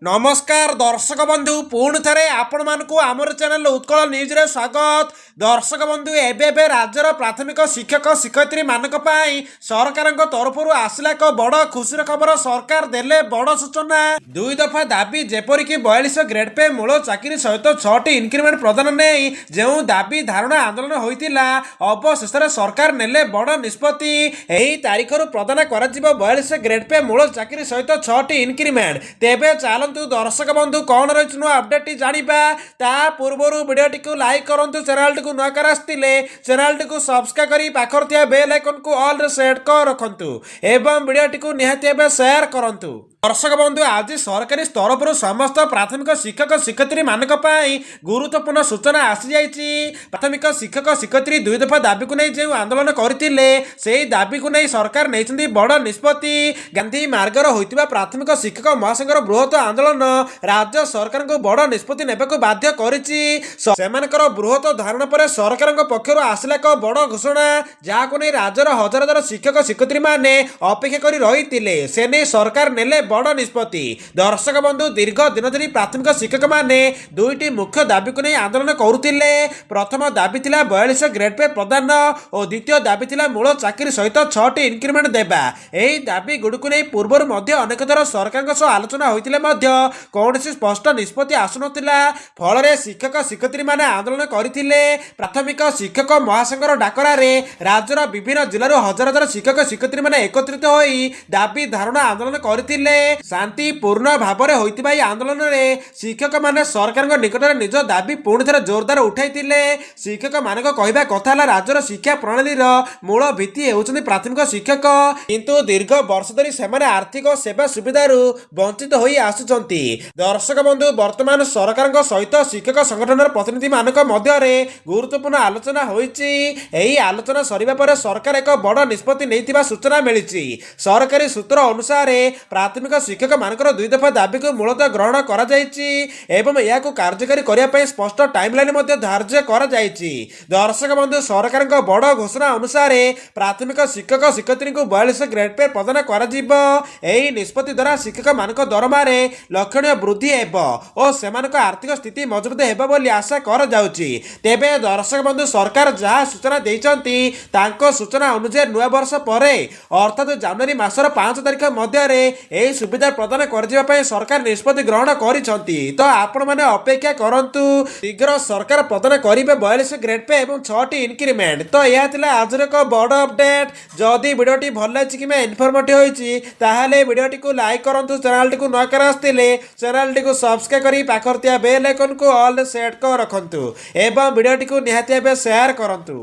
नमस्कार दर्शक बंधु पुणी थे आपण मानक आमर चैनल उत्कल न्यूज रे स्वागत। दर्शक बंधु एबे राज्यर प्राथमिक शिक्षक शिक्षयित्री मानक पाई सरकार तरफ आसला एक बड़ खुशी खबर। सरकार देले बड़ सूचना। दुई दफा दाबी जेपरिक 42 ग्रेड पे मूल चाकरी सहित 6टी इनक्रिमेंट प्रदान नहीं जो दाबी धारणा आंदोलन होता अवशेष सरकार नेले बड़ निष्पत्ति। यही तारीख प्रदान कर 42 ग्रेड पे मूल चाकरी सहित 6टी इनक्रिमेंट। तेबे चाल दर्शक बंधु कौन रही नुआ अपडेट जाना ता पूर्वर भिडियोटी को लाइक करूँ, चैनल टी नुआ कर चैनल टी सब्सक्राइब कर पाखर बेल आइकन को ऑल रे सेट कर रखु एवं भिडियोटी को निहाती शेयर करूँ। दर्शक बंधु आज सरकारी स्तर पर समस्त प्राथमिक शिक्षक शिक्षयित्री मानक गुरुत्वपूर्ण सूचना आसी जाइए। प्राथमिक शिक्षक शिक्षयित्री दुई दफा दाबी को नहीं जो आंदोलन करते से दाबी को नहीं सरकार नहीं बड़ निष्पत्ति। गांधी मार्गर होता प्राथमिक शिक्षक महासंघर बृहत आंदोलन राज्य सरकार को बड़ निष्पत्ति नेबाकू बाध्य करिछि। सेमानकर बृहत धारणा पर सरकार पक्षर आसला एक बड़ घोषणा जहां नहीं राज्यर हजार हजार शिक्षक शिक्षयित्री माने अपेक्षा कर रही से नहीं सरकार नेले बड़ निष्पत्ति। दर्शक बंधु दीर्घ दिन धरी प्राथमिक शिक्षक माने दुईटी मुख्य दाबी को नहीं आंदोलन करुतिले। प्रथम दाबी थिला 42 ग्रेड पे प्रदान और द्वितीय दाबी थिला मूल चाकरी सहित 6टी इनक्रिमेंट देबा। एही दाबी गुडकु नहीं पूर्वर मध्य अनेक थर सरकार सह आलोचना होइतिले मध्य कौनसी स्पष्ट निष्पत्ति आसुनथिला। फल शिक्षक शिक्षयित्री माने आंदोलन करथिले। प्राथमिक शिक्षक महासंघर डाकरारे राज्यर विभिन्न जिल्लार हजार हजार शिक्षक शिक्षयित्री माने एकत्रित होई दाबी धारणा आंदोलन करथिले। शांतिपूर्ण भाव में होइतिबा आंदोलन में शिक्षक माने सरकार निकट में निज दाबी पुणी थे जोरदार उठाइतिले। शिक्षक मानक कहवा कथा राज्यर शिक्षा प्रणाली मूल भित्ति होउछन्ति प्राथमिक शिक्षक, किंतु दीर्घ वर्ष धरी सेमाने आर्थिक सेवा सुविधार वंचित होई आसुचंती। दर्शक बंधु वर्तमान सरकार सहित शिक्षक संगठन प्रतिनिधि मानक मध्य गुरुत्वपूर्ण आलोचना होईछि। एही आलोचना सरिबा पर सरकार एक बड़ निष्पत्ति नैथिबा सूचना मिलिछि। सरकारी सूत्र अनुसार प्राथमिक शिक्षक मानकर दुई दफा दाबी को मूलतः ग्रहण करा जायछि एवं या कार्यकारी करिया पय स्पष्ट टाइमलाइन मध्ये धार्य करा जायछि। दर्शक बंधु सरकार बड़ घोषणा अनुसार प्राथमिक शिक्षक शिक्षयित्री को 42 ग्रेड पे प्रदान करा जिवो। एही निष्पत्ति द्वारा शिक्षक मानक दरमा रे लक्षणीय वृद्धि हेबो और सेमानक आर्थिक स्थिति मजबूत हेबो बोली आशा कर जाउछि। तेबे दर्शक बंधु सरकार जहाँ सूचना देइचंती तांको सूचना अनुसार नुआ वर्ष परे अर्थात जनवरी मासर 5 तारिख मध्य यही सुविधा प्रदान कर सरकार निष्पत्ति ग्रहण करिसंती। तो आपण माने अपेक्षा करंतु शीघ्र सरकार प्रदान करिवे 42 ग्रेड पे एवं 6टी इनक्रिमेंट। तो यह थिला आज एक बड़ अपडेट। जदि वीडियोटी भल लागिछि कि इनफॉर्मेटिव होइछि ताहाले वीडियोटी को लाइक करंतु, चैनल टी को न कर आस्तिले चैनल टी को सब्सक्राइब करी पाखरतिया बेल आइकन को ऑल सेट कर रखंतु एवं वीडियोटी को निहाती शेयर करंतु।